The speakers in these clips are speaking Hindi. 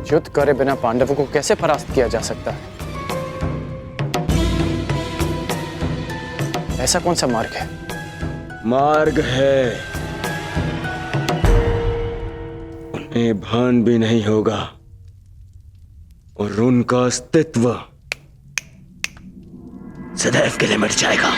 युद्ध करे बिना पांडवों को कैसे परास्त किया जा सकता है? ऐसा कौन सा मार्ग है? मार्ग है, उन्हें भान भी नहीं होगा और उनका अस्तित्व सदैव के लिए मिट जाएगा।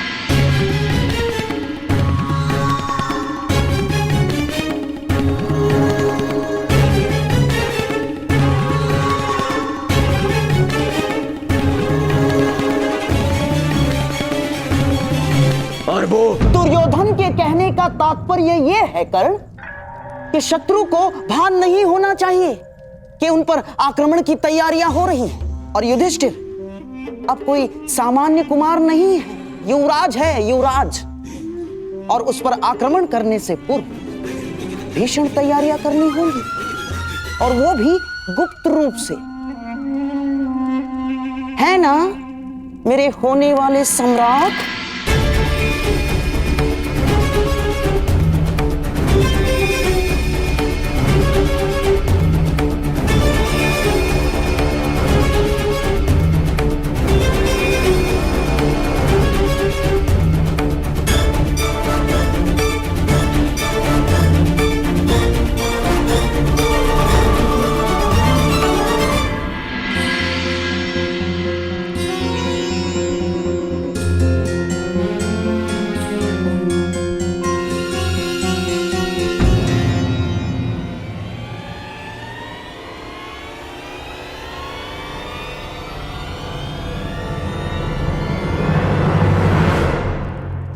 और वो दुर्योधन के कहने का तात्पर्य यह है कर्ण कि शत्रु को भान नहीं होना चाहिए कि उन पर आक्रमण की तैयारियां हो रही हैं। और युधिष्ठिर अब कोई सामान्य कुमार नहीं है, युवराज है, युवराज। और उस पर आक्रमण करने से पूर्व भीषण तैयारियां करनी होंगी, और वो भी गुप्त रूप से, है ना मेरे होने वाले सम्राट?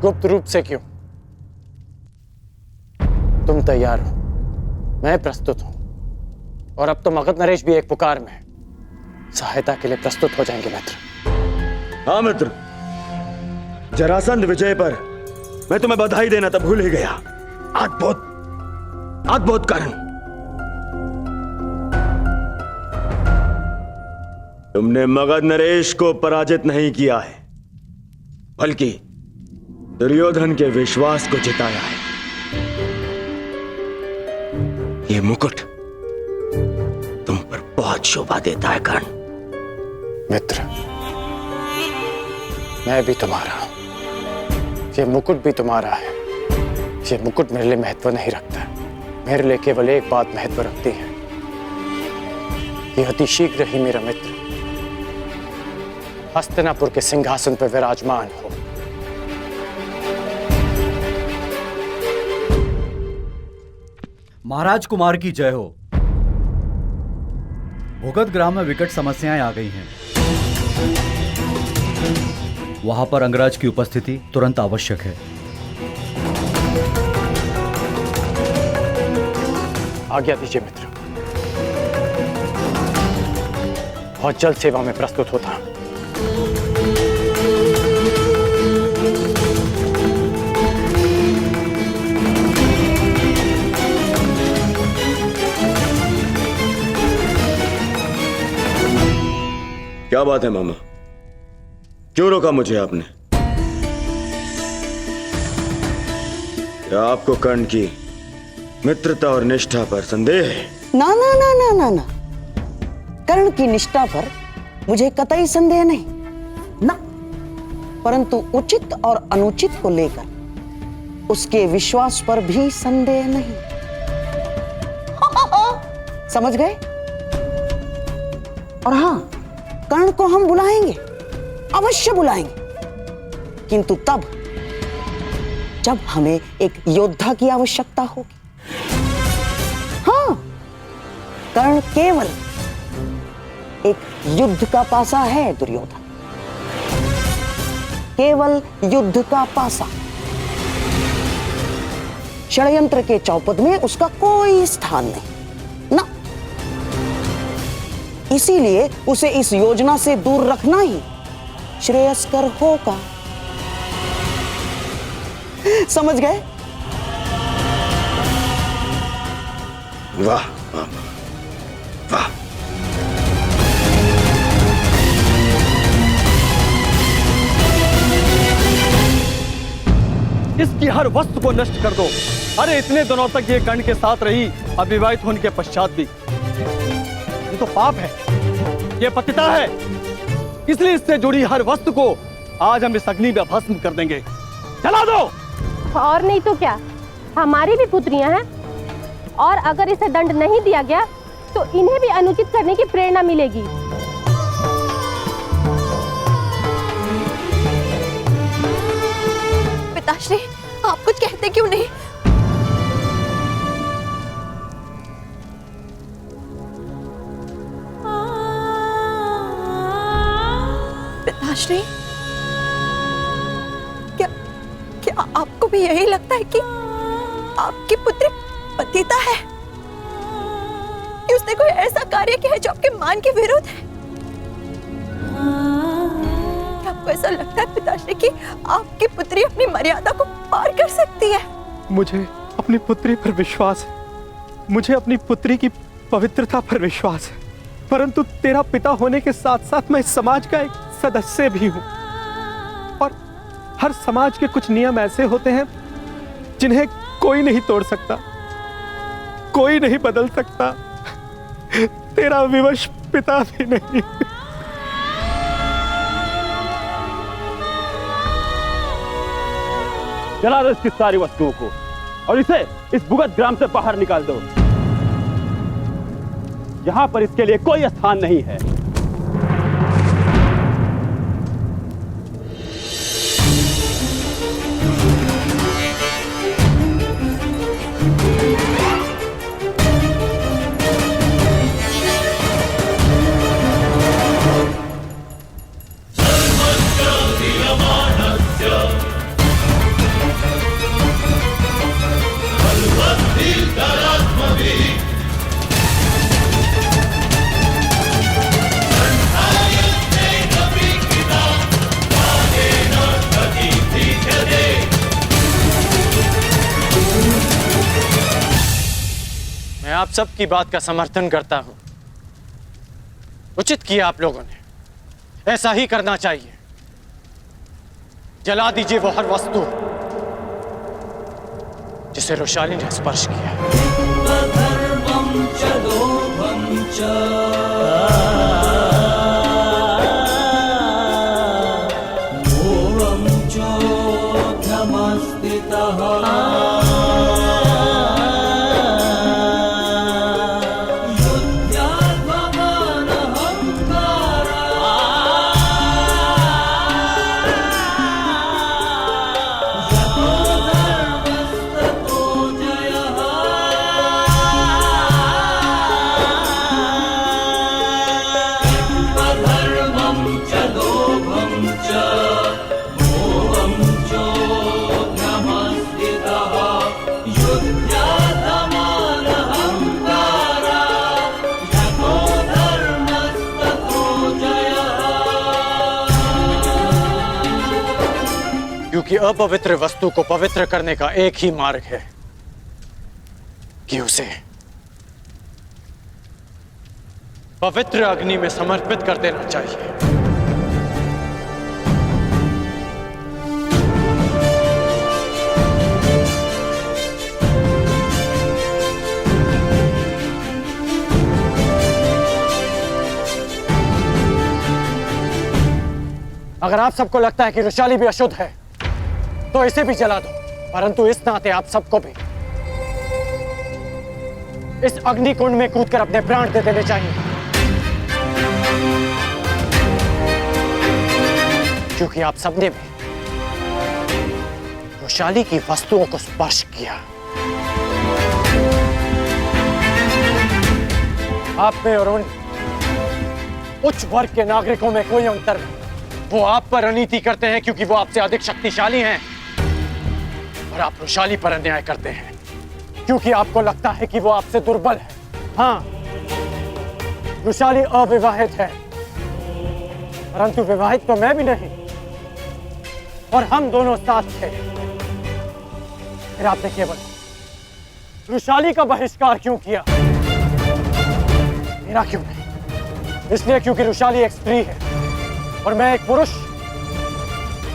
गुप्त रूप से क्यों? तुम तैयार हो, मैं प्रस्तुत हूं, और अब तो मगध नरेश भी एक पुकार में है। सहायता के लिए प्रस्तुत हो जाएंगे मित्र। हाँ मित्र, जरासंध विजय पर मैं तुम्हें बधाई देना तो भूल ही गया। अद्भुत, अद्भुत कर्ण। तुमने मगध नरेश को पराजित नहीं किया है, बल्कि दुर्योधन के विश्वास को जिताया है। ये मुकुट तुम पर बहुत शोभा देता है कर्ण। मित्र, मैं भी तुम्हारा हूं, ये मुकुट भी तुम्हारा है। ये मुकुट मेरे लिए महत्व नहीं रखता, मेरे लिए केवल एक बात महत्व रखती है, कि अति शीघ्र ही मेरा मित्र हस्तिनापुर के सिंहासन पर विराजमान हो। महाराज कुमार की जय हो। भूगत ग्राम में विकट समस्याएं आ गई हैं। वहां पर अंगराज की उपस्थिति तुरंत आवश्यक है। आज्ञा दीजिए मित्र, बहुत जल्द सेवा में प्रस्तुत होता हूं। क्या बात है मामा, क्यों रोका मुझे आपने? क्या आपको कर्ण की मित्रता और निष्ठा पर संदेह है? ना ना ना ना ना ना, कर्ण की निष्ठा पर मुझे कतई संदेह नहीं ना, परंतु उचित और अनुचित को लेकर उसके विश्वास पर भी संदेह नहीं। समझ गए? और हां, कर्ण को हम बुलाएंगे, अवश्य बुलाएंगे, किंतु तब जब हमें एक योद्धा की आवश्यकता होगी। हाँ, कर्ण केवल एक युद्ध का पासा है दुर्योधन, केवल युद्ध का पासा। षड्यंत्र के चौपट में उसका कोई स्थान नहीं ना, इसीलिए उसे इस योजना से दूर रखना ही श्रेयस्कर होगा। समझ गए? वाह वाह। इसकी हर वस्तु को नष्ट कर दो। अरे इतने दिनों तक ये कर्ण के साथ रही, अविवाहित होने के पश्चात भी। तो पाप है, ये पतिता है। इसलिए इससे जुड़ी हर वस्तु को आज हम इस अग्नि में भस्म कर देंगे। जला दो। और नहीं तो क्या, हमारी भी पुत्रियां हैं, और अगर इसे दंड नहीं दिया गया तो इन्हें भी अनुचित करने की प्रेरणा मिलेगी। पिताश्री, आप कुछ कहते क्यों नहीं? पिताश्री, क्या आपको भी यही लगता है कि आपकी पुत्री पतिता है, कि उसने कोई ऐसा कार्य किया है जो आपके मान के विरुद्ध है? क्या आपको ऐसा लगता है पिताश्री कि आपकी पुत्री अपनी मर्यादा को पार कर सकती है? मुझे अपनी पुत्री पर विश्वास है, मुझे अपनी पुत्री की पवित्रता पर विश्वास है, परंतु तेरा पिता होने के साथ साथ मैं इस समाज का एक सदस्य भी हूं, और हर समाज के कुछ नियम ऐसे होते हैं जिन्हें कोई नहीं तोड़ सकता, कोई नहीं बदल सकता, तेरा विवश पिता भी नहीं। जला दो इसकी सारी वस्तुओं को और इसे इस भुगत ग्राम से बाहर निकाल दो। यहां पर इसके लिए कोई स्थान नहीं है। मैं आप सब की बात का समर्थन करता हूं। उचित किया आप लोगों ने, ऐसा ही करना चाहिए। जला दीजिए वो हर वस्तु जिसे रोशाली ने स्पर्श किया। क्योंकि अपवित्र वस्तु को पवित्र करने का एक ही मार्ग है कि उसे पवित्र अग्नि में समर्पित कर देना चाहिए। अगर आप सबको लगता है कि रोशाली भी अशुद्ध है तो इसे भी जला दो, परंतु इस नाते आप सबको भी इस अग्निकुंड में कूदकर अपने प्राण दे देने चाहिए, क्योंकि आप सबने भी रोशाली की वस्तुओं को स्पर्श किया। आप में और उन उच्च वर्ग के नागरिकों में कोई अंतर नहीं। वो आप पर अनीति करते हैं क्योंकि वो आपसे अधिक शक्तिशाली हैं, और आप रोशाली पर अन्याय करते हैं क्योंकि आपको लगता है कि वो आपसे दुर्बल है। हाँ, रोशाली अविवाहित है, परंतु विवाहित तो मैं भी नहीं, और हम दोनों साथ थे। फिर आपने केवल रोशाली का बहिष्कार क्यों किया, मेरा क्यों नहीं? इसलिए क्योंकि रोशाली एक स्त्री है और मैं एक पुरुष,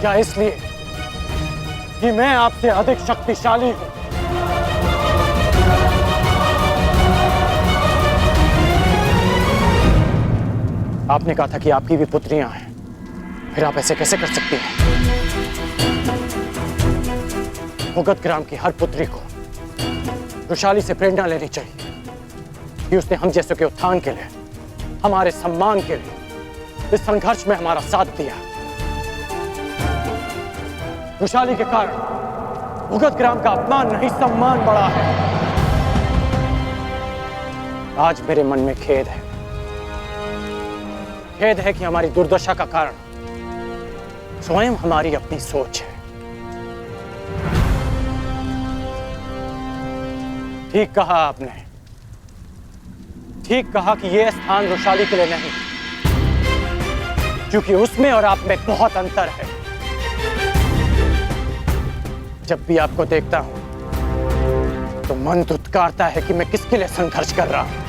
या इसलिए कि मैं आपसे अधिक शक्तिशाली हूं? आपने कहा था कि आपकी भी पुत्रियां हैं, फिर आप ऐसे कैसे कर सकती हैं? भुगत ग्राम की हर पुत्री को रुशाली से प्रेरणा लेनी चाहिए कि उसने हम जैसों के उत्थान के लिए, हमारे सम्मान के लिए इस संघर्ष में हमारा साथ दिया। रुशाली के कारण भुगत ग्राम का अपमान नहीं, सम्मान बढ़ा है। आज मेरे मन में खेद है, खेद है कि हमारी दुर्दशा का कारण स्वयं हमारी अपनी सोच है। ठीक कहा आपने, ठीक कहा कि यह स्थान रुशाली के लिए नहीं, क्योंकि उसमें और आप में बहुत अंतर है। जब भी आपको देखता हूं तो मन धुतकारता है कि मैं किसके लिए संघर्ष कर रहा हूं,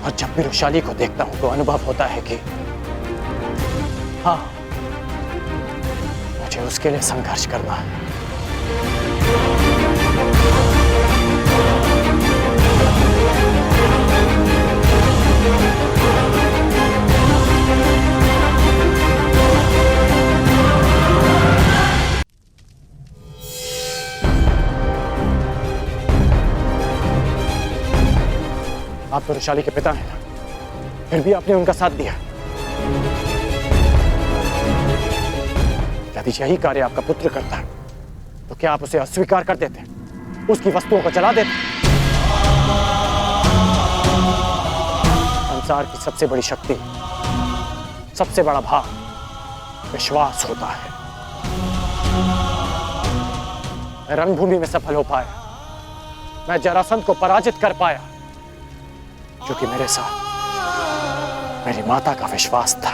और जब भी रुशाली को देखता हूं तो अनुभव होता है कि हाँ, मुझे उसके लिए संघर्ष करना है। आप तो रुशाली के पिता हैं ना, फिर भी आपने उनका साथ दिया। यदि यही कार्य आपका पुत्र करता तो क्या आप उसे अस्वीकार कर देते, उसकी वस्तुओं को जला देते? संसार की सबसे बड़ी शक्ति, सबसे बड़ा भाव विश्वास होता है। मैं रणभूमि में सफल हो पाया, मैं जरासंध को पराजित कर पाया, क्योंकि मेरे साथ मेरी माता का विश्वास था,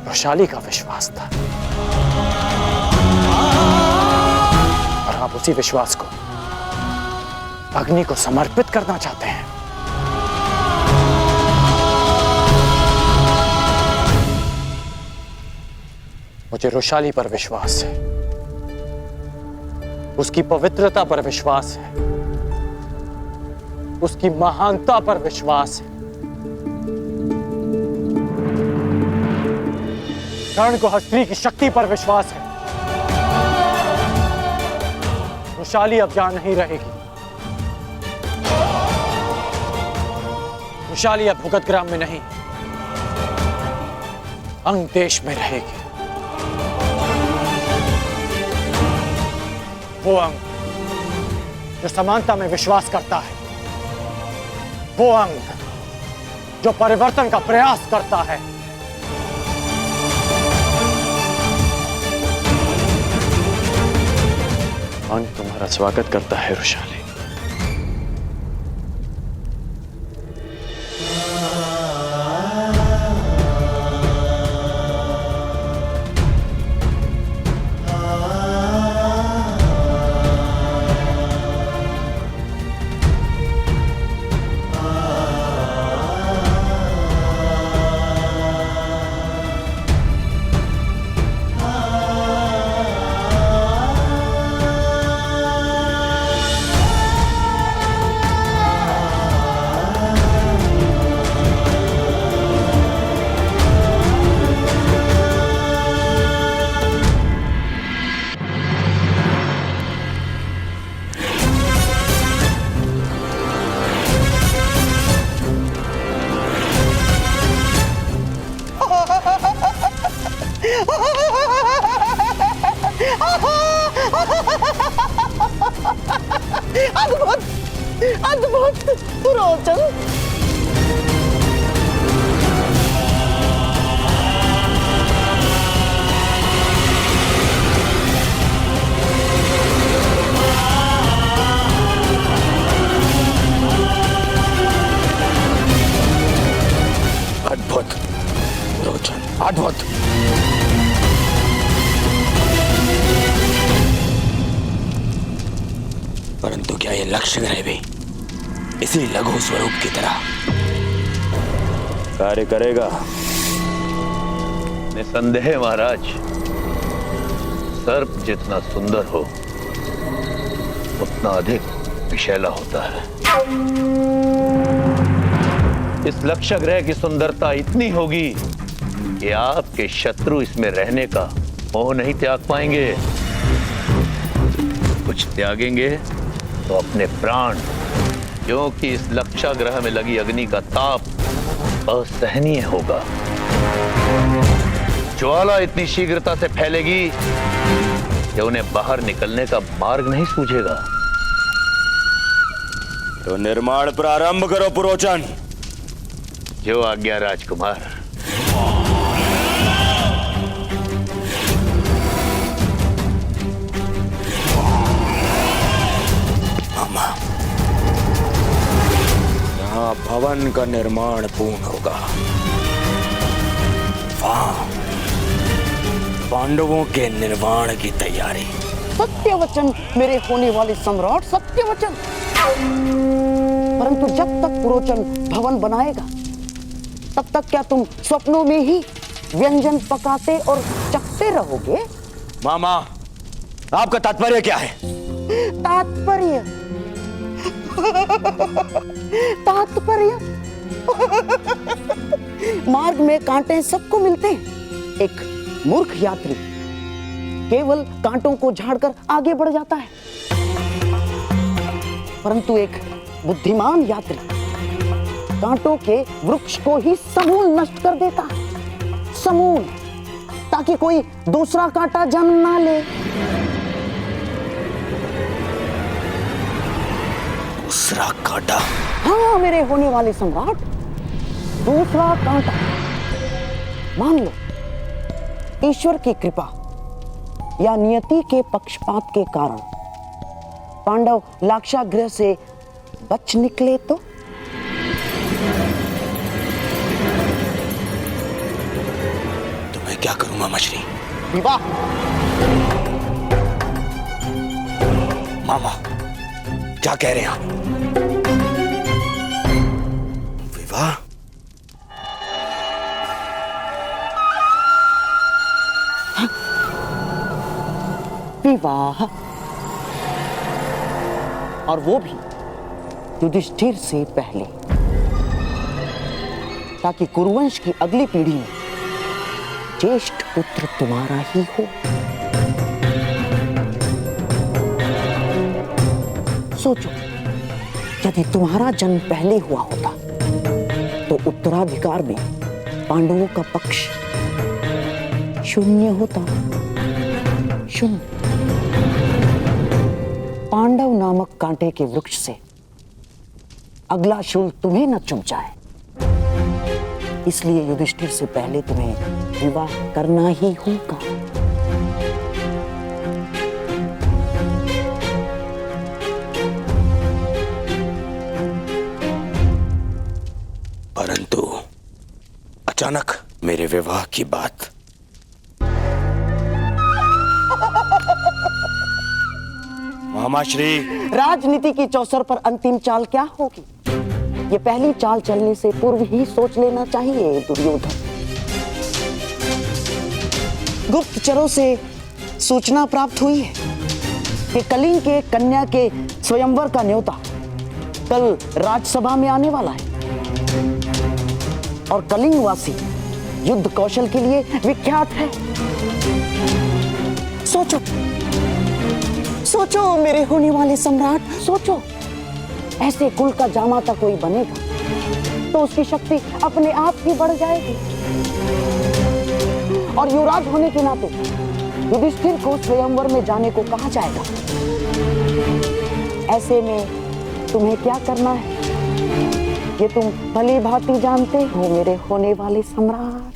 रुशाली का विश्वास था, और आप उसी विश्वास को अग्नि को समर्पित करना चाहते हैं। मुझे रुशाली पर विश्वास है, उसकी पवित्रता पर विश्वास है, उसकी महानता पर विश्वास है। कर्ण को स्त्री की शक्ति पर विश्वास है। रुशाली अब यहां नहीं रहेगी, रुशाली अब भुगत ग्राम में नहीं, अंग देश में रहेगी। वो अंग जो समानता में विश्वास करता है, वो अंग जो परिवर्तन का प्रयास करता है। अंग तुम्हारा स्वागत करता है रुशाली। अद्भुत, अद्भुत रोचन। अद्भुत रोचन, अद्भुत। परंतु क्या यह लक्ष्य ग्रह भी इसी लघु स्वरूप की तरह कार्य करेगा? निसंदेह महाराज, सर्प जितना सुंदर हो उतना अधिक विषैला होता है। इस लक्ष्य ग्रह की सुंदरता इतनी होगी कि आपके शत्रु इसमें रहने का मोह नहीं त्याग पाएंगे। कुछ त्यागेंगे तो अपने प्राण, क्योंकि इस लक्ष्य ग्रह में लगी अग्नि का ताप असहनीय होगा। ज्वाला इतनी शीघ्रता से फैलेगी कि उन्हें बाहर निकलने का मार्ग नहीं सूझेगा। तो निर्माण प्रारंभ करो पुरोचन। जो आज्ञा राजकुमार। मामा, यहाँ भवन का निर्माण पूर्ण होगा। वहां पांडवों के निर्माण की तैयारी। सत्य वचन मेरे होने वाले सम्राट, सत्य वचन। परंतु जब तक पुरोचन भवन बनाएगा तब तक क्या तुम स्वप्नों में ही व्यंजन पकाते और चखते रहोगे? मामा, आपका तात्पर्य क्या है? तात्पर्य तात्पर्य मार्ग में कांटे सबको मिलते हैं। एक मूर्ख यात्री केवल कांटों को झाड़कर आगे बढ़ जाता है, परंतु एक बुद्धिमान यात्री कांटों के वृक्ष को ही समूल नष्ट कर देता है। समूल, ताकि कोई दूसरा कांटा जन्म ना ले। दूसरा कांटा? हाँ मेरे होने वाले सम्राट, दूसरा कांटा। मान लो ईश्वर की कृपा या नियति के पक्षपात के कारण पांडव लाक्षागृह से बच निकले तो? मैं क्या करूंगा मछली? विवाह। मामा, क्या कह रहे हैं आप? विवाह? विवाह, और वो भी युधिष्ठिर से पहले, ताकि कुरुवंश की अगली पीढ़ी में ज्येष्ठ पुत्र तुम्हारा ही हो। सोचो, यदि तुम्हारा जन्म पहले हुआ होता तो उत्तराधिकार में पांडवों का पक्ष शून्य होता। शून्य। पांडव नामक कांटे के वृक्ष से अगला शूल तुम्हें न चुभ जाए, इसलिए युधिष्ठिर से पहले तुम्हें विवाह करना ही होगा। परंतु अचानक मेरे विवाह की बात। मामा श्री, राजनीति की चौसर पर अंतिम चाल क्या होगी, ये पहली चाल चलने से पूर्व ही सोच लेना चाहिए दुर्योधन। गुप्तचरों से सूचना प्राप्त हुई है कि कलिंग के कन्या के स्वयंवर का न्योता कल राज्यसभा में आने वाला है, और कलिंगवासी युद्ध कौशल के लिए विख्यात है। सोचो सोचो मेरे होने वाले सम्राट, सोचो। ऐसे कुल का जामाता कोई बनेगा तो उसकी शक्ति अपने आप ही बढ़ जाएगी, और युवराज होने के नाते युधिष्ठिर को स्वयंवर में जाने को कहा जाएगा। ऐसे में तुम्हें क्या करना है ये तुम भली भांति जानते हो मेरे होने वाले सम्राट।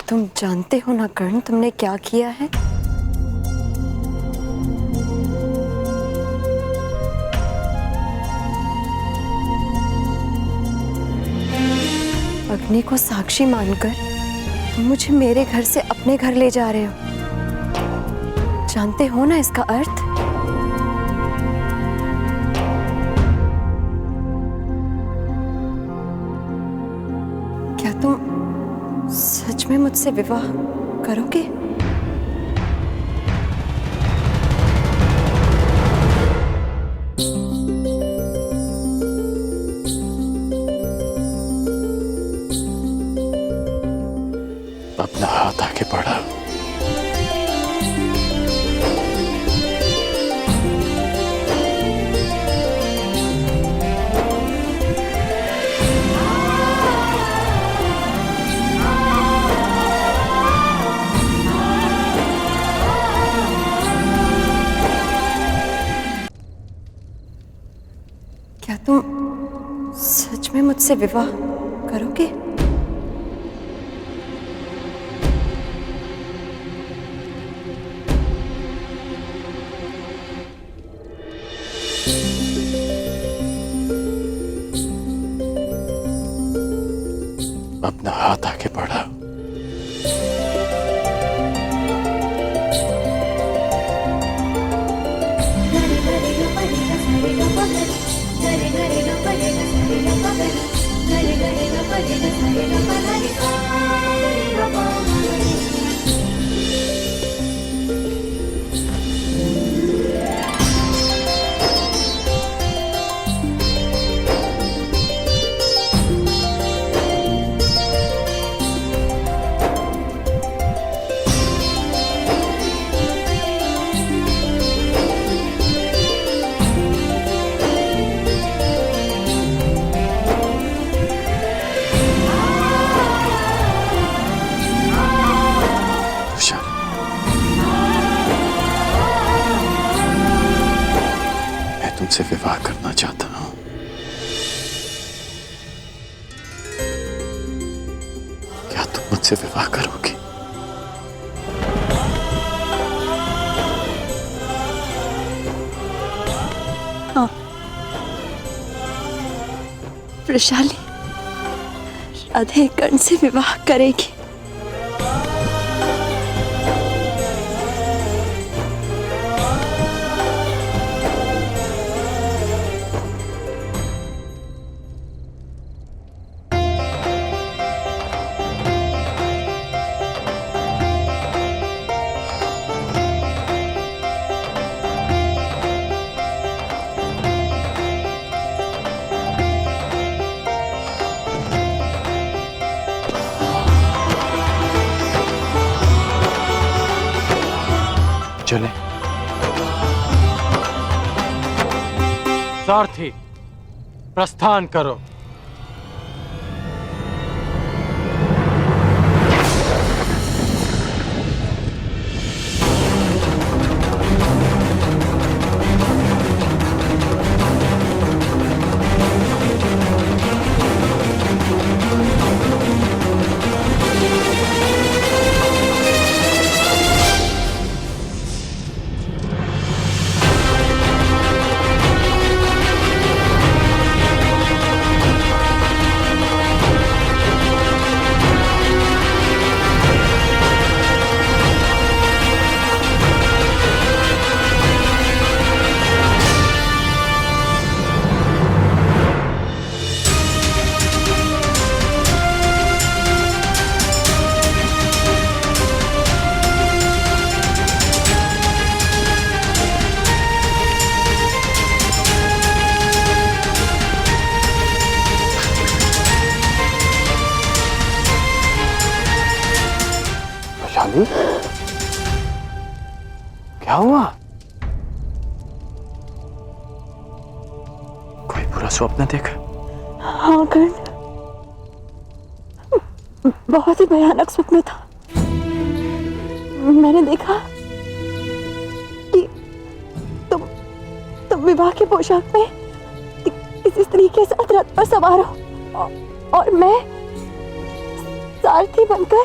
तुम जानते हो ना कर्ण, तुमने क्या किया है? अग्नि को साक्षी मानकर तुम मुझे मेरे घर से अपने घर ले जा रहे हो। जानते हो ना इसका अर्थ? में मुझसे विवाह करोगे? अपना हाथ आगे बढ़ा। क्या तुम सच में मुझसे विवाह करोगे? अपना हाथ आगे बढ़ा। तुमसे विवाह करना चाहता हूं। क्या तुम मुझसे विवाह करोगी? हाँ, वृषाली राधे कर्ण से विवाह करेगी। चले। सारथी प्रस्थान करो। वैशाली, क्या हुआ? कोई बुरा स्वप्न देखा? हाँ कर्ण, बहुत ही भयानक स्वप्न था। मैंने देखा कि तुम विवाह की पोशाक में किसी स्त्री के साथ रथ पर सवार हो और मैं सारथी बनकर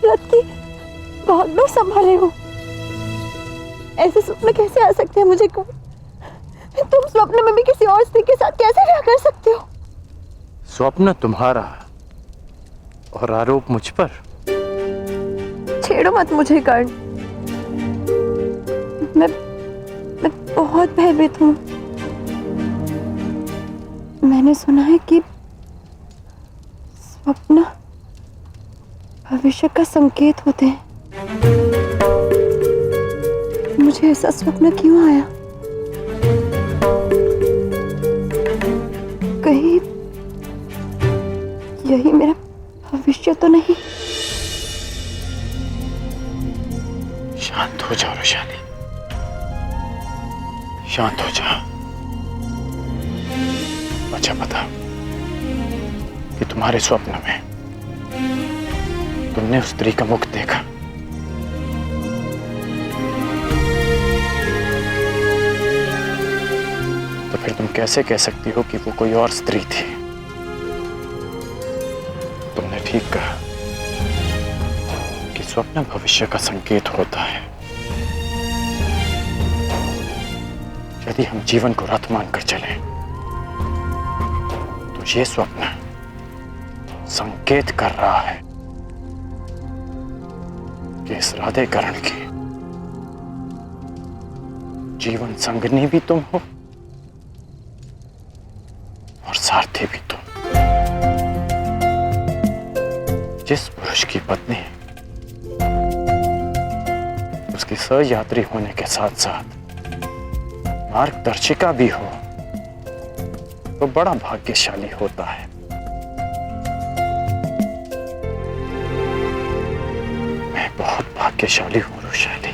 रथ की भागडोर संभाले हूँ। ऐसे स्वप्न कैसे आ सकते हैं मुझे? तुम स्वप्न में भी किसी और स्त्री के साथ कैसे विवाह कर सकते हो? स्वप्न तुम्हारा और आरोप मुझ पर। छेड़ो मत मुझे कर्ण, मैं बहुत भयभीत हूँ। मैंने सुना है कि स्वप्न भविष्य का संकेत होते हैं। मुझे ऐसा स्वप्न क्यों आया? कहीं यही मेरा भविष्य तो नहीं? शांत हो जाओ वैशाली, शांत हो जाओ। अच्छा बता कि तुम्हारे स्वप्न में तुमने उस स्त्री का मुख देखा? तो फिर तुम कैसे कह सकती हो कि वो कोई और स्त्री थी? तुमने ठीक कहा कि स्वप्न भविष्य का संकेत होता है। यदि हम जीवन को रथ मानकर चलें तो ये स्वप्न संकेत कर रहा है कि इस राधेकरण की जीवन संगनी भी तुम हो और सारथी भी तुम। जिस पुरुष की पत्नी उसकी सहयात्री होने के साथ साथ मार्गदर्शिका भी हो तो बड़ा भाग्यशाली होता है। मैं बहुत भाग्यशाली हूं वैशाली।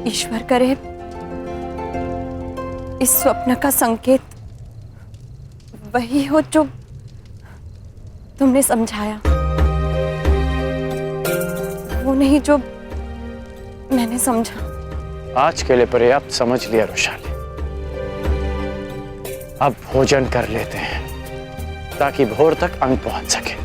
ईश्वर करे इस स्वप्न का संकेत वही हो जो तुमने समझाया, वो नहीं जो मैंने समझा। आज के लिए पर्याप्त समझ लिया वैशाली। अब भोजन कर लेते हैं ताकि भोर तक अंग पहुंच सके।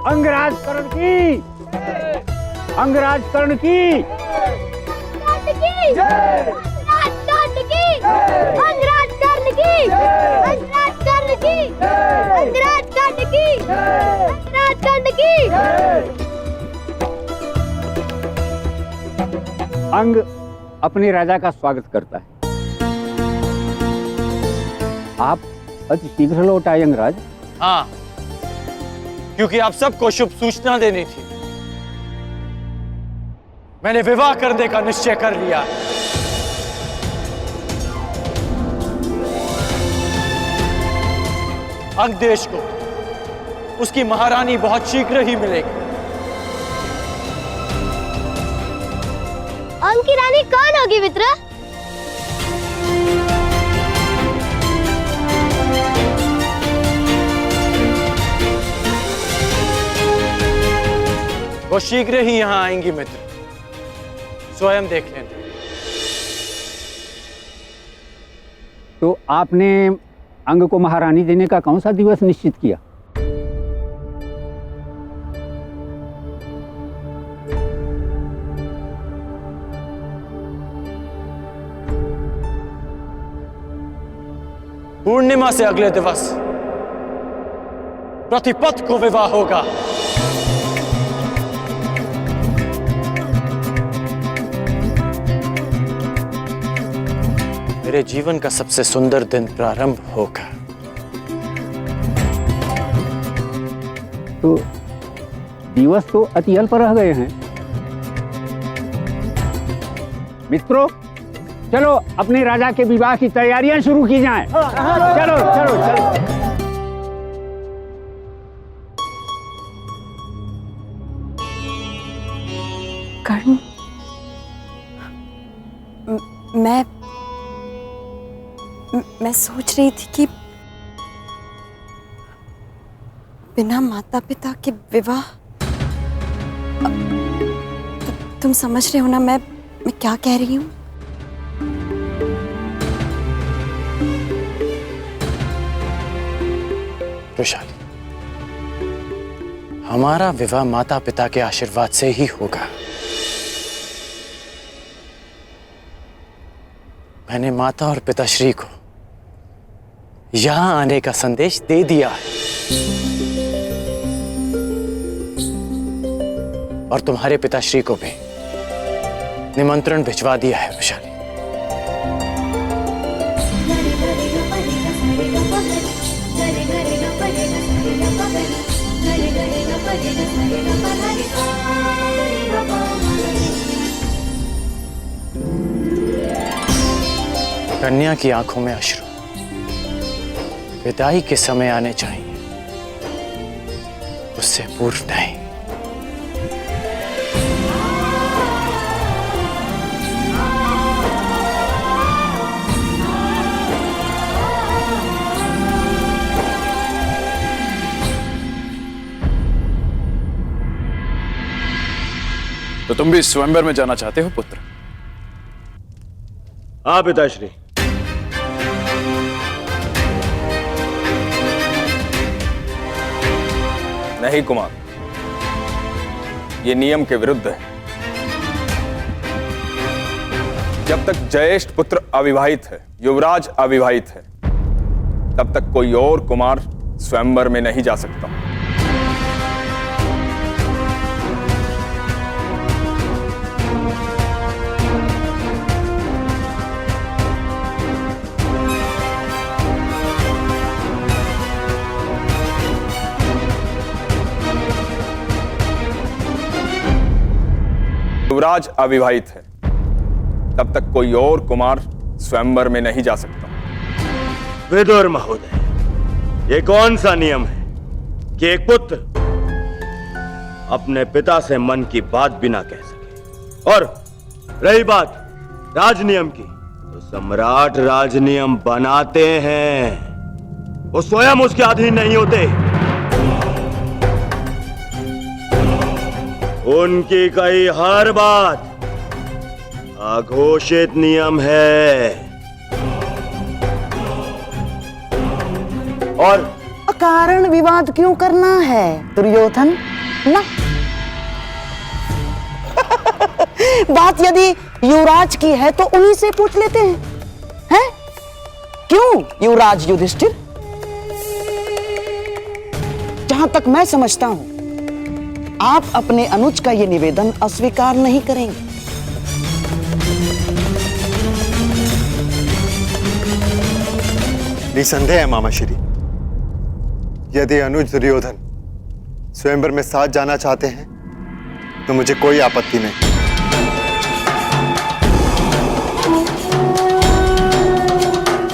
अंगराज कर्ण की, अंगराज कर्ण की, अंग अपने राजा का स्वागत करता है। आप अति शीघ्र लौट आए अंगराज। हाँ, क्योंकि आप सबको शुभ सूचना देनी थी। मैंने विवाह करने का निश्चय कर लिया। अंग देश को उसकी महारानी बहुत शीघ्र ही मिलेगी। अंग की रानी कौन होगी मित्र? वो शीघ्र ही यहां आएंगी मित्र, स्वयं देख लेना। तो आपने अंग को महारानी देने का कौन सा दिवस निश्चित किया? पूर्णिमा से अगले दिवस प्रतिपद को विवाह होगा। मेरे जीवन का सबसे सुंदर दिन प्रारंभ होगा। तो दिवस तो अति अल्प रह गए हैं। मित्रों, चलो अपने राजा के विवाह की तैयारियां शुरू की जाएं। चलो चलो चलो। कर्ण, मैं सोच रही थी कि बिना माता पिता के विवाह, तुम समझ रहे हो ना मैं क्या कह रही हूँ? वैशाली, हमारा विवाह माता पिता के आशीर्वाद से ही होगा। मैंने माता और पिताश्री को यहां आने का संदेश दे दिया है और तुम्हारे पिताश्री को भी निमंत्रण भिजवा दिया है वैशाली। कन्या की आंखों में अश्रु विदाई के समय आने चाहिए, उससे पूर्व नहीं। तो तुम भी स्वयंवर में जाना चाहते हो पुत्र? हाँ पिताश्री। नहीं कुमार, ये नियम के विरुद्ध है। जब तक ज्येष्ठ पुत्र अविवाहित है, युवराज अविवाहित है, तब तक कोई और कुमार स्वयंवर में नहीं जा सकता। युवराज अविवाहित है, तब तक कोई और कुमार स्वयंवर में नहीं जा सकता। विदुर महोदय, ये कौन सा नियम है कि एक पुत्र अपने पिता से मन की बात भी ना कह सके? और रही बात राजनियम की, तो सम्राट राजनियम बनाते हैं, वो स्वयं उसके अधीन नहीं होते। उनकी कही हर बात अघोषित नियम है। और अकारण विवाद क्यों करना है दुर्योधन? ना बात यदि युवराज की है तो उन्हीं से पूछ लेते हैं। क्यों युवराज युधिष्ठिर? जहां तक मैं समझता हूं, आप अपने अनुज का यह निवेदन अस्वीकार नहीं करेंगे। निसंदेह है मामाश्री, यदि अनुज दुर्योधन स्वयंवर में साथ जाना चाहते हैं तो मुझे कोई आपत्ति नहीं।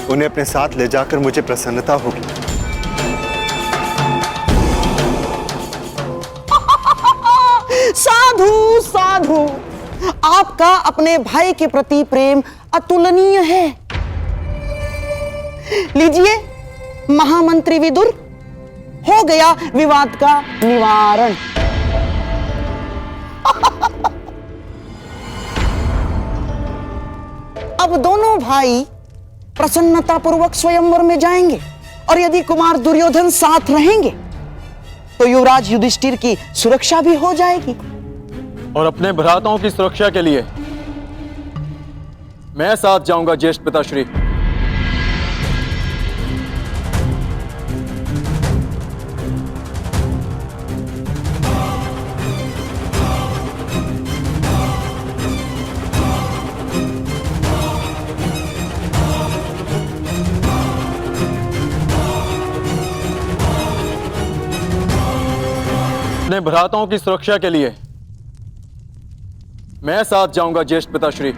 उन्हें अपने साथ ले जाकर मुझे प्रसन्नता होगी। साधु साधु, आपका अपने भाई के प्रति प्रेम अतुलनीय है। लीजिए महामंत्री विदुर, हो गया विवाद का निवारण। अब दोनों भाई प्रसन्नतापूर्वक स्वयंवर में जाएंगे और यदि कुमार दुर्योधन साथ रहेंगे तो युवराज युधिष्ठिर की सुरक्षा भी हो जाएगी। और अपने भ्राताओं की सुरक्षा के लिए मैं साथ जाऊंगा ज्येष्ठ पिताश्री। अपने भ्राताओं की सुरक्षा के लिए मैं साथ जाऊंगा ज्येष्ठ पिताश्री।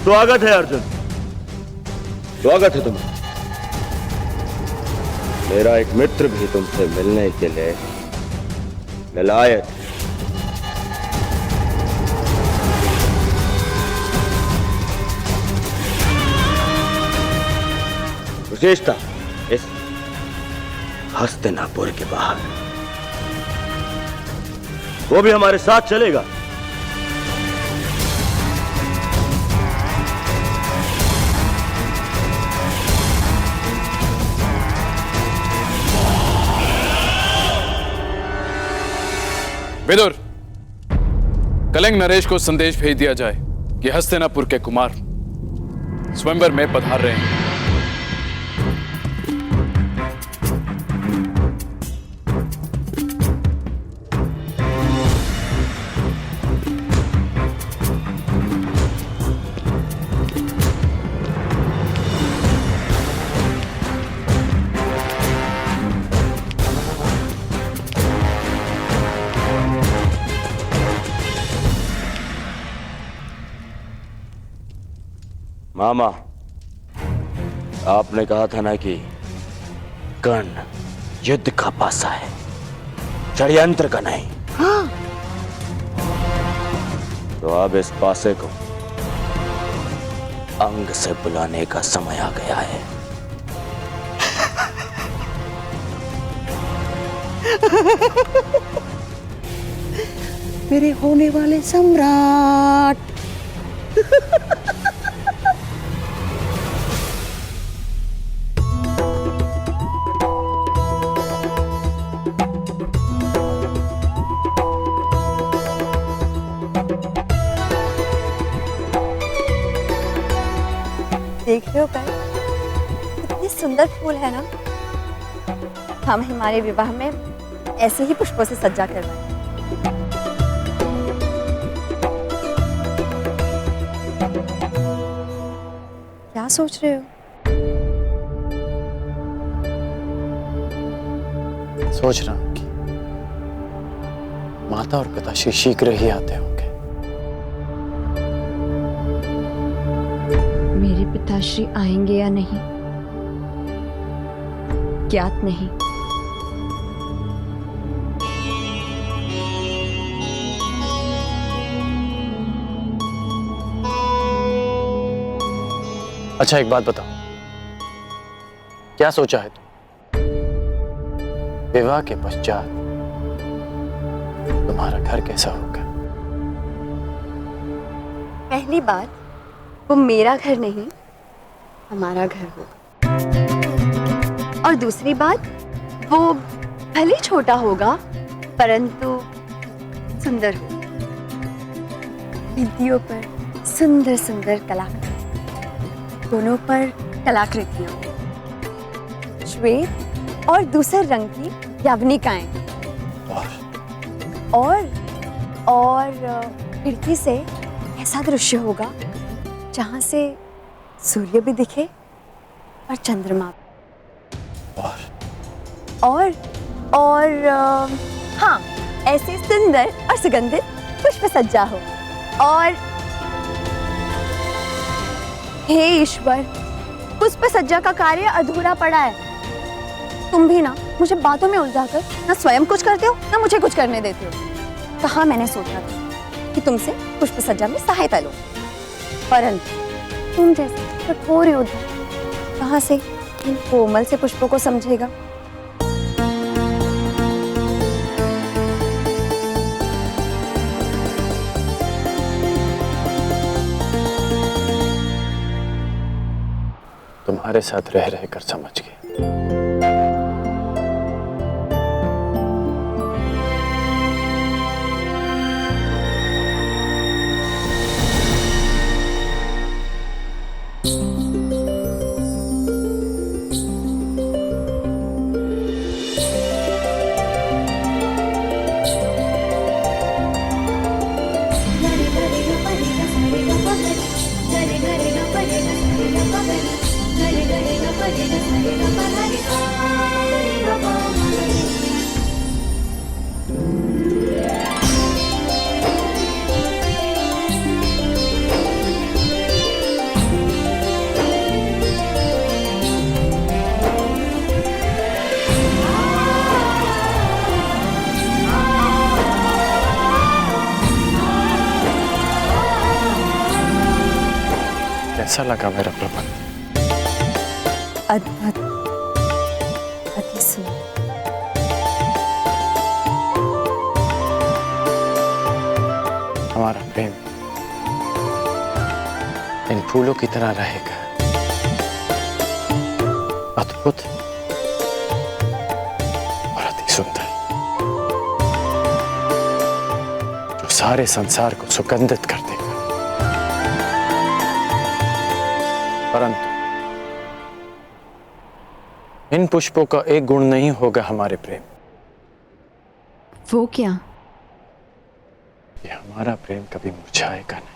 स्वागत है अर्जुन, स्वागत है तुम्हें। मेरा एक मित्र भी तुमसे मिलने के लिए ललायत है। विशेषता इस हस्तिनापुर के बाहर, वो भी हमारे साथ चलेगा। विदुर, कलिंग नरेश को संदेश भेज दिया जाए कि हस्तिनापुर के कुमार स्वयंवर में पधार रहे हैं। मामा, आपने कहा था ना कि कर्ण युद्ध का पासा है, षड्यंत्र का नहीं। हाँ। तो अब इस पासे को अंग से बुलाने का समय आ गया है। मेरे होने वाले सम्राट। देख रहे हो कर, कितने सुंदर फूल है ना। हम हमारे विवाह में ऐसे ही पुष्पों से सज्जा करवाएं। क्या सोच रहे हो? सोच रहा हूं कि माता और पिताश्री शीघ्र ही आते होंगे। मेरे पिताश्री आएंगे या नहीं ज्ञात नहीं। अच्छा, एक बात बताओ, क्या सोचा है तुम? विवाह के पश्चात तुम्हारा घर कैसा होगा? पहली बात, वो मेरा घर नहीं हमारा घर होगा। और दूसरी बात, वो भले छोटा होगा परंतु सुंदर होगा। भित्तियों पर सुंदर सुंदर कलाकृति, दोनों पर कलाकृतियां, श्वेत और दूसरे रंग की यावनिकाएं, और खिड़की से ऐसा दृश्य होगा जहां से सूर्य भी दिखे और चंद्रमा भी। और हाँ, ऐसी सुंदर और सुगंधित पुष्प सज्जा हो। और हे ईश्वर, पुष्प सज्जा का कार्य अधूरा पड़ा है। तुम भी ना मुझे बातों में उलझाकर ना स्वयं कुछ करते हो ना मुझे कुछ करने देते हो। कहाँ मैंने सोचा था कि तुमसे पुष्प सज्जा में सहायता लो, परंतु तुम जैसे कठोर योद्धा कहाँ से इन कोमल से पुष्पों को समझेगा। तुम्हारे साथ रह रहकर समझ गए। कैसा लगा मेरा प्रबंध? अद्भुत, अति सुंदर। हमारा प्रेम इन फूलों की तरह रहेगा, अद्भुत और अति सुंदर, जो सारे संसार को सुगंधित कर देगा। परंतु इन पुष्पों का एक गुण नहीं होगा हमारे प्रेम। वो क्या? ये हमारा प्रेम कभी मुरझाएगा नहीं।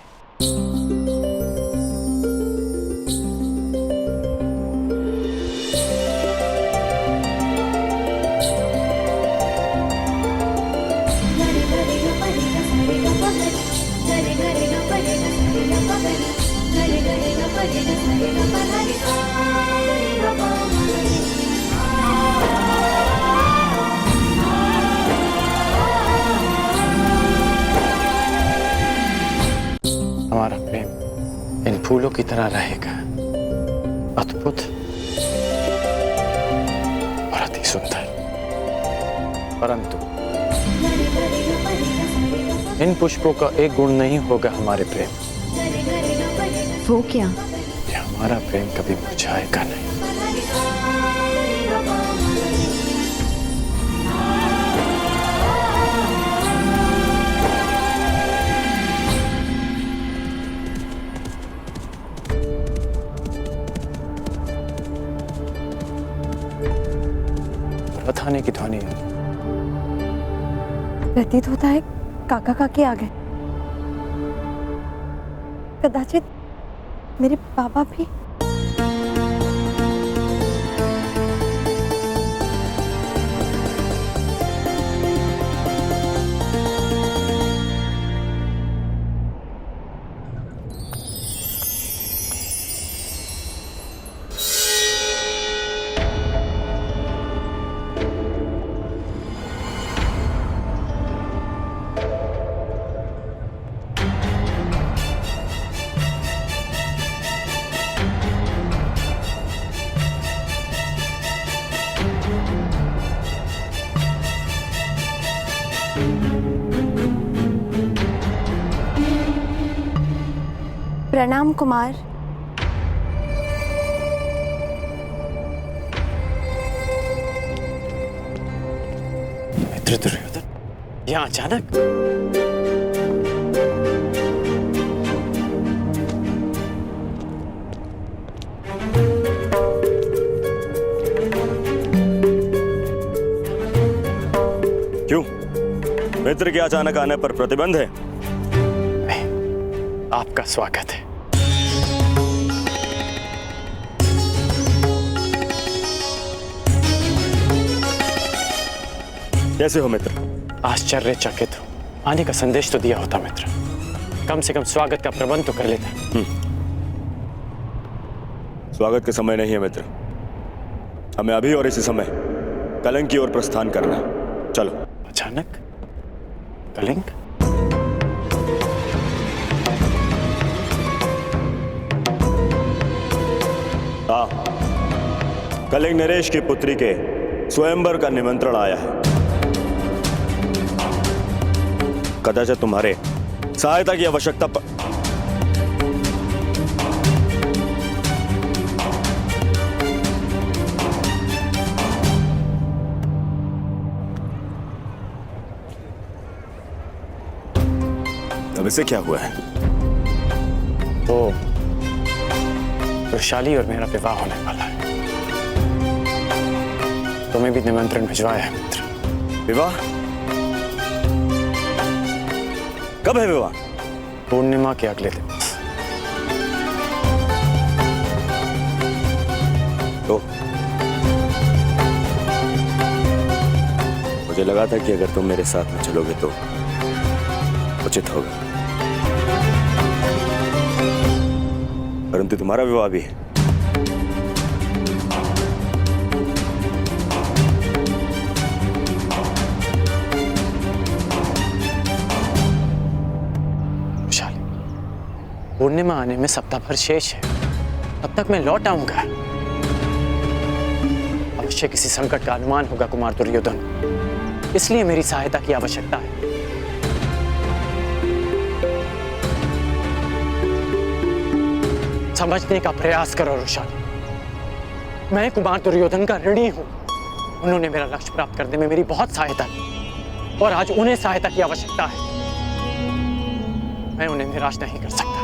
हमारा प्रेम इन फूलों की तरह रहेगा, अद्भुत और अति सुंदर। परंतु इन पुष्पों का एक गुण नहीं होगा हमारे प्रेम। वो क्या? ये हमारा प्रेम कभी मुरझाएगा नहीं। बताने की ध्वनि है। प्रतीत होता है काका काकी आ गए। कदाचित मेरे बाबा भी। प्रणाम कुमार। मित्र दुर्योधन, यहाँ अचानक? क्यों? मित्र के अचानक आने पर प्रतिबंध है? नहीं, आपका स्वागत है। कैसे हो मित्र? आश्चर्यचकित हूं। आने का संदेश तो दिया होता मित्र, कम से कम स्वागत का प्रबंध तो कर लेता। स्वागत के समय नहीं है मित्र, हमें अभी और इसी समय कलिंग की ओर प्रस्थान करना है। चलो। अचानक कलिंग? हाँ, कलिंग नरेश की पुत्री के स्वयंवर का निमंत्रण आया है। कदाचित तुम्हारे सहायता की आवश्यकता अब इसे क्या हुआ है? तो वृषाली और मेरा विवाह होने वाला है। तुम्हें भी निमंत्रण भिजवाया है मित्र। विवाह? कब है विवाह? पूर्णिमा के अगले दिन। तो मुझे लगा था कि अगर तुम मेरे साथ में चलोगे तो उचित होगा, परंतु तुम्हारा विवाह भी है। पूर्णिमा आने में सप्ताह भर शेष है, तब तक मैं लौट आऊंगा। अवश्य किसी संकट का अनुमान होगा कुमार दुर्योधन, इसलिए मेरी सहायता की आवश्यकता है। समझने का प्रयास करो रोशाली, मैं कुमार दुर्योधन का ऋणी हूं। उन्होंने मेरा लक्ष्य प्राप्त करने में मेरी बहुत सहायता की और आज उन्हें सहायता की आवश्यकता है। मैं उन्हें निराश नहीं कर सकता।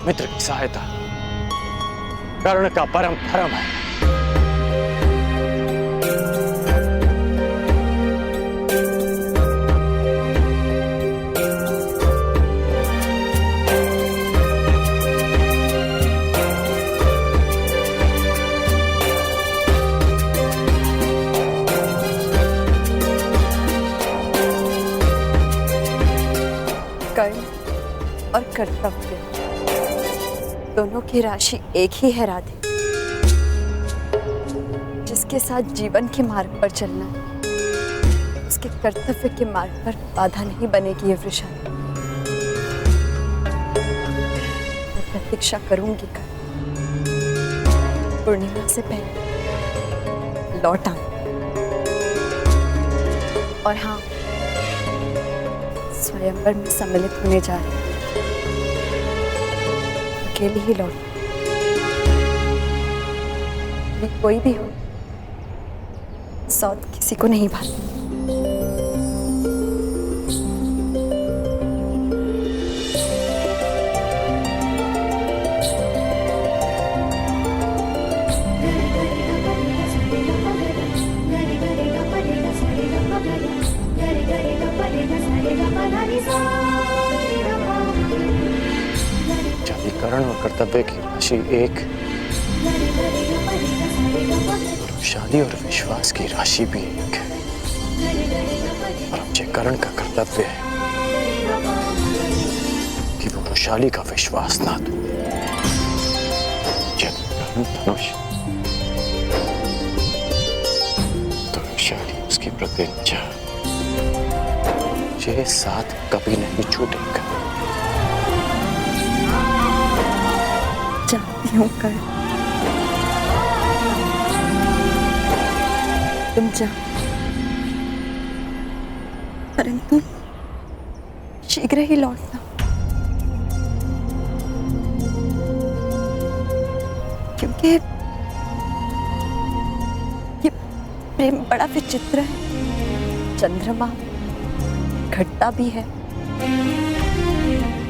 मित्र की सहायता कर्ण का परम धर्म है। कर्ण और कर्तव्य दोनों की राशि एक ही है राधे। जिसके साथ जीवन के मार्ग पर चलना है, उसके कर्तव्य के मार्ग पर बाधा नहीं बनेगी ये वृषाली। मैं प्रतीक्षा करूंगी कर्ण, पूर्णिमा से पहले लौट आऊं। और हाँ, स्वयंवर में सम्मिलित होने जा रही हूं। अकेले ही लौट, कोई भी हो, सौत किसी को नहीं भाती। कर्ण और कर्तव्य की राशि एक, शादी और विश्वास की राशि भी एक है। और अब जे कर्ण का कर्तव्य है कि वो वृषाली का विश्वास ना दो। जब कर्ण धनुष तो वृषाली उसकी प्रतिज्ञा, ये साथ कभी नहीं छूटेगा। जानती हूँ कर्ण, तुम जाओ, परंतु शीघ्र ही लौटना, क्योंकि ये प्रेम बड़ा विचित्र है। चंद्रमा घटता भी है,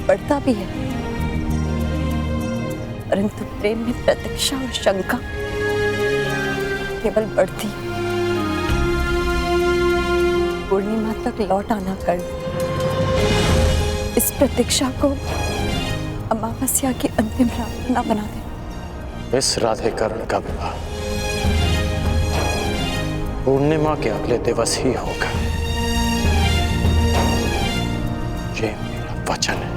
बढ़ता भी है, परंतु प्रेम में प्रतीक्षा और शंका केवल बढ़ती है। पूर्णिमा तक लौट आना कर्ण, इस प्रतीक्षा को अमावस्या की अंतिम रात न बना दे। इस राधे कर्ण का विवाह पूर्णिमा के अगले दिवस ही होगा। ये मेरा वचन है।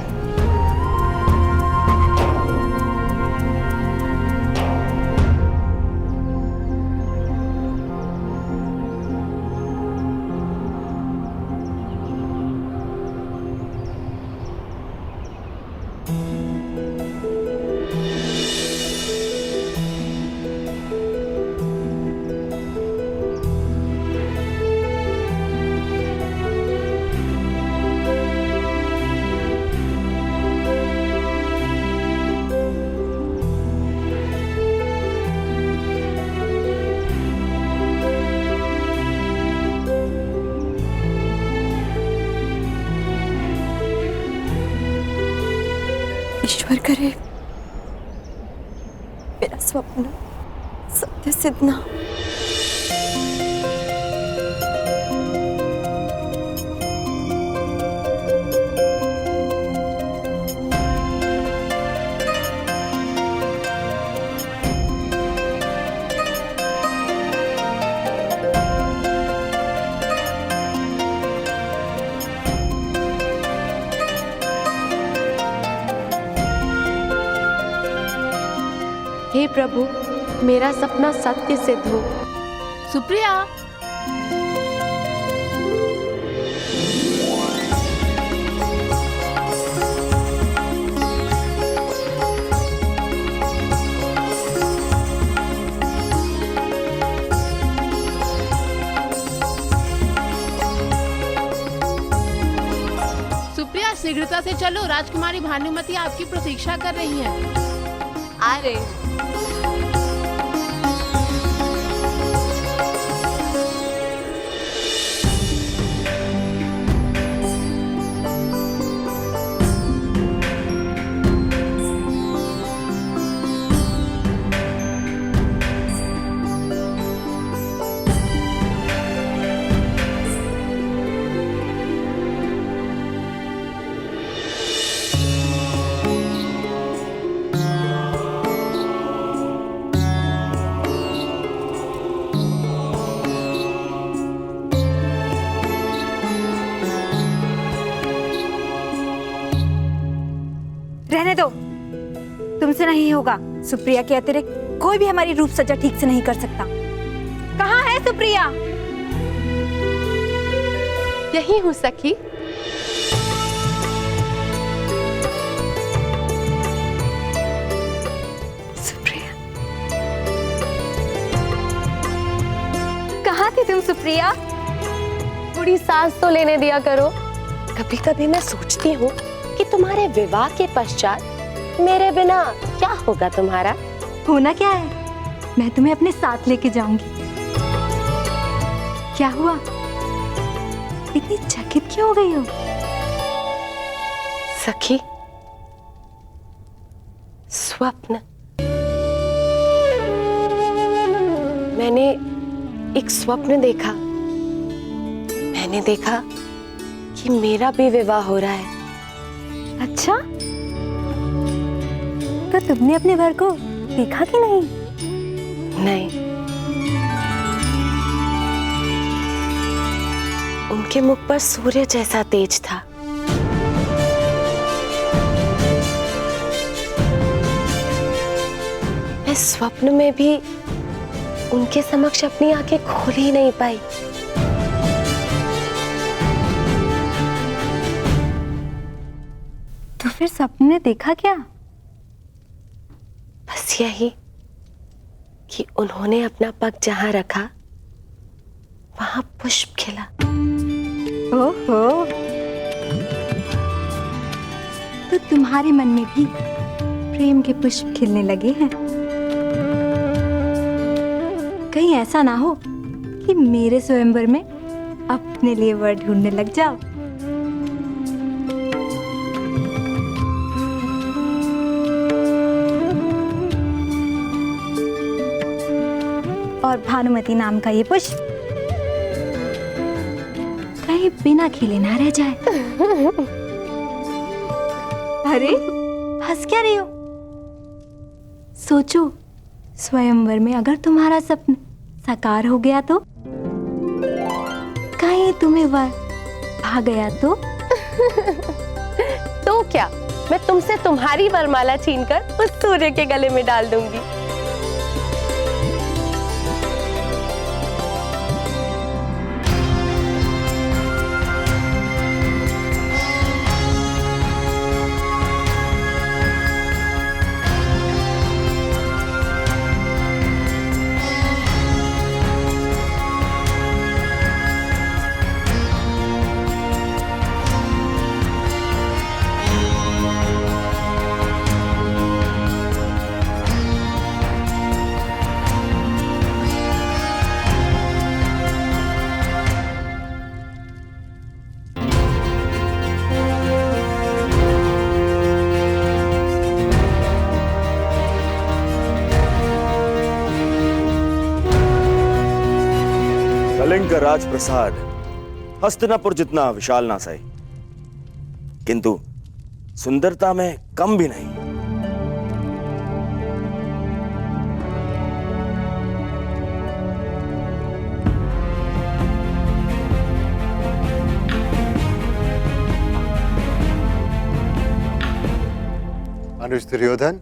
ईश्वर करे मेरा स्वप्न सत्य सिद्ध ना हो। हे प्रभु, मेरा सपना सत्य सिद्ध हो। सुप्रिया, शीघ्रता से चलो, राजकुमारी भानुमति आपकी प्रतीक्षा कर रही हैं। आ रहे। रहने दो, तुमसे नहीं होगा। सुप्रिया के अतिरिक्त कोई भी हमारी रूप सज्जा ठीक से नहीं कर सकता। कहाँ है सुप्रिया? यही हूँ सखी। सुप्रिया, कहाँ थी तुम सुप्रिया? थोड़ी सांस तो लेने दिया करो। कभी कभी मैं सोचती हूँ कि तुम्हारे विवाह के पश्चात मेरे बिना क्या होगा तुम्हारा। होना क्या है, मैं तुम्हें अपने साथ लेके जाऊंगी। क्या हुआ, इतनी चकित क्यों हो गई हो? सखी, स्वप्न। मैंने एक स्वप्न देखा। मैंने देखा कि मेरा भी विवाह हो रहा है। अच्छा, तो तुमने अपने वर को देखा कि नहीं? नहीं, उनके मुख पर सूर्य जैसा तेज था। मैं स्वप्न में भी उनके समक्ष अपनी आंखें खोल ही नहीं पाई। तो फिर सपने में देखा क्या? बस यही कि उन्होंने अपना पग जहां रखा वहां पुष्प खिला। ओहो, तो तुम्हारे मन में भी प्रेम के पुष्प खिलने लगे हैं। कहीं ऐसा ना हो कि मेरे स्वयंवर में अपने लिए वर ढूंढने लग जाओ। और भानुमति नाम का ये पुष्प कहीं बिना खिले ना रह जाए। अरे, हंस क्या रही हो? सोचो, स्वयंवर में अगर तुम्हारा सपना साकार हो गया तो? कहीं तुम्हें वर भा गया तो? तो क्या, मैं तुमसे तुम्हारी वरमाला छीनकर उस सूर्य के गले में डाल दूंगी। कलिंग का राजप्रसाद हस्तिनापुर जितना विशाल ना सही, किंतु सुंदरता में कम भी नहीं। अनुज दुर्योधन,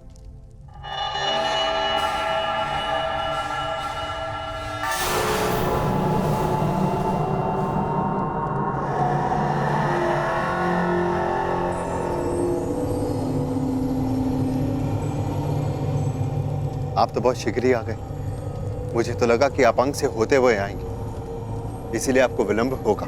आप तो बहुत शीघ्र ही आ गए। मुझे तो लगा कि आप अंग से होते हुए आएंगे, इसीलिए आपको विलंब होगा।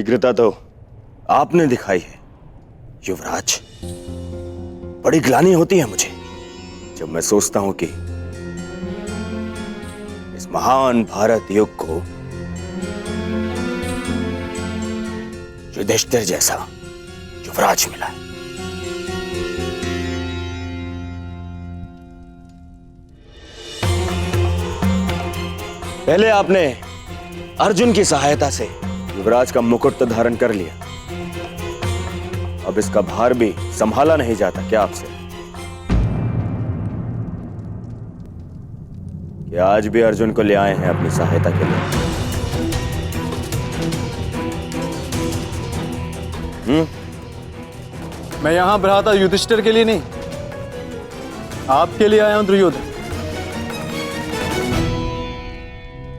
शीघ्रता तो आपने दिखाई है युवराज। बड़ी ग्लानि होती है मुझे जब मैं सोचता हूं कि इस महान भारत युग को युधिष्ठिर जैसा युवराज मिला। पहले आपने अर्जुन की सहायता से युवराज का मुकुट तो धारण कर लिया, अब इसका भार भी संभाला नहीं जाता क्या आपसे? कि आज भी अर्जुन को ले आए हैं अपनी सहायता के लिए? मैं यहां भ्राता युधिष्ठिर के लिए नहीं, आपके लिए आया हूं दुर्योधन।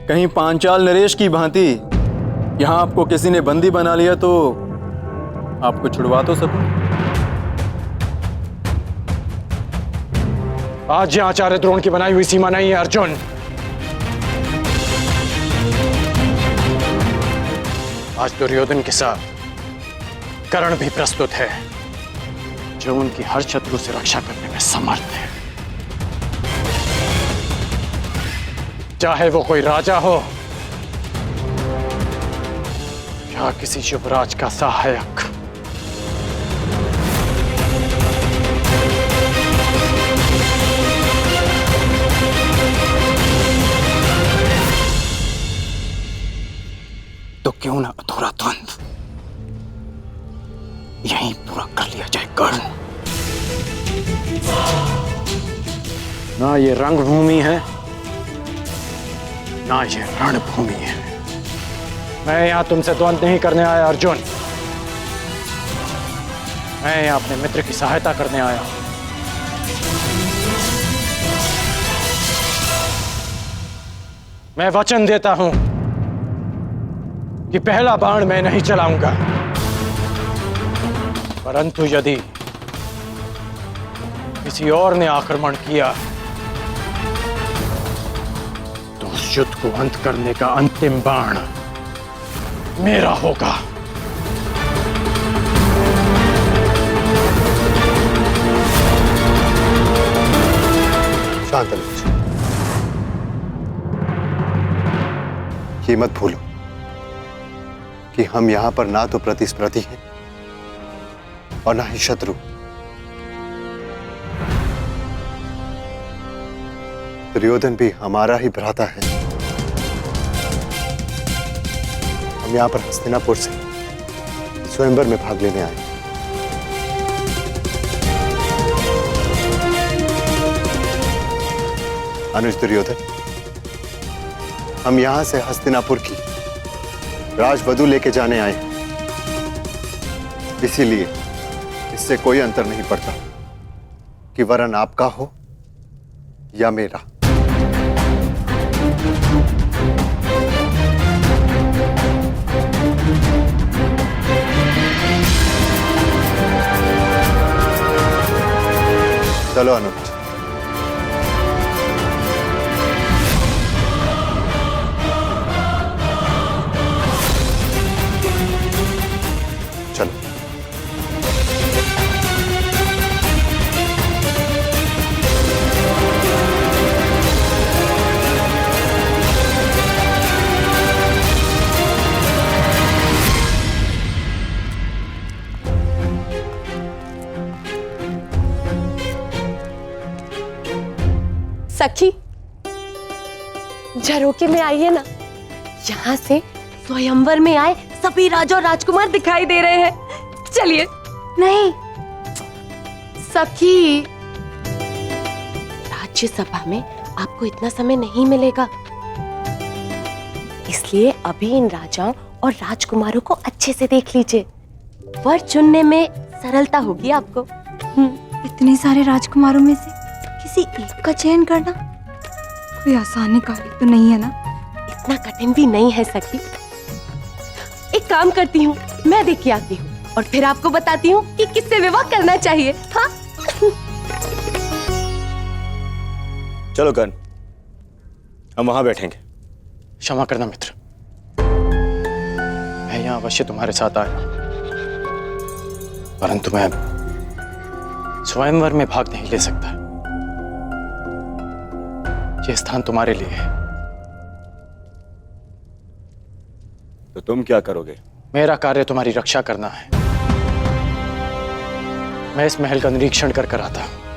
कहीं पांचाल नरेश की भांति यहां आपको किसी ने बंदी बना लिया तो आपको छुड़वा तो सकूं। आज यह आचार्य द्रोण की बनाई हुई सीमा नहीं है अर्जुन। आज दुर्योधन के साथ कर्ण भी प्रस्तुत है, जो उनकी हर शत्रु से रक्षा करने में समर्थ है, चाहे वो कोई राजा हो या किसी युवराज का सहायक। तो क्यों ना अधूरा द्वंद्व यहीं पूरा कर लिया जाए कर्ण। ना ये रंगभूमि है ना ये रणभूमि है। मैं यहां तुमसे द्वंद्व नहीं करने आया अर्जुन, मैं यहां अपने मित्र की सहायता करने आया हूं। मैं वचन देता हूं कि पहला बाण मैं नहीं चलाऊंगा, परंतु यदि किसी और ने आक्रमण किया तो उस युद्ध को अंत करने का अंतिम बाण मेरा होगा। शांत अनुज, ये मत भूलो कि हम यहां पर ना तो प्रतिस्पर्धी हैं और ना ही शत्रु। दुर्योधन भी हमारा ही भ्राता है। हम यहां पर हस्तिनापुर से स्वयंवर में भाग लेने आए। अनुज दुर्योधन, हम यहां से हस्तिनापुर की राजवधु लेके जाने आए, इसीलिए इससे कोई अंतर नहीं पड़ता कि वरन आपका हो या मेरा। चलो अनुज। चलो। सखी, झरोके में आइए ना। यहाँ से स्वयंवर में आए सभी राजा और राजकुमार दिखाई दे रहे हैं। चलिए। नहीं सखी, राज्यसभा में आपको इतना समय नहीं मिलेगा, इसलिए अभी इन राजाओं और राजकुमारों को अच्छे से देख लीजिए। वर चुनने में सरलता होगी आपको। इतने सारे राजकुमारों में से किसी एक का चयन करना कोई आसानी कार्य तो नहीं है ना? इतना कठिन भी नहीं है सखी। एक काम करती हूँ, मैं देख के आती हूँ और फिर आपको बताती हूँ कि किससे विवाह करना चाहिए। हाँ? चलो कर्ण, हम वहां बैठेंगे। क्षमा करना मित्र, मैं यहाँ अवश्य तुम्हारे साथ आया, परंतु मैं स्वयंवर में भाग नहीं ले सकता। यह स्थान तुम्हारे लिए है। तो तुम क्या करोगे? मेरा कार्य तुम्हारी रक्षा करना है। मैं इस महल का निरीक्षण कर आता हूं।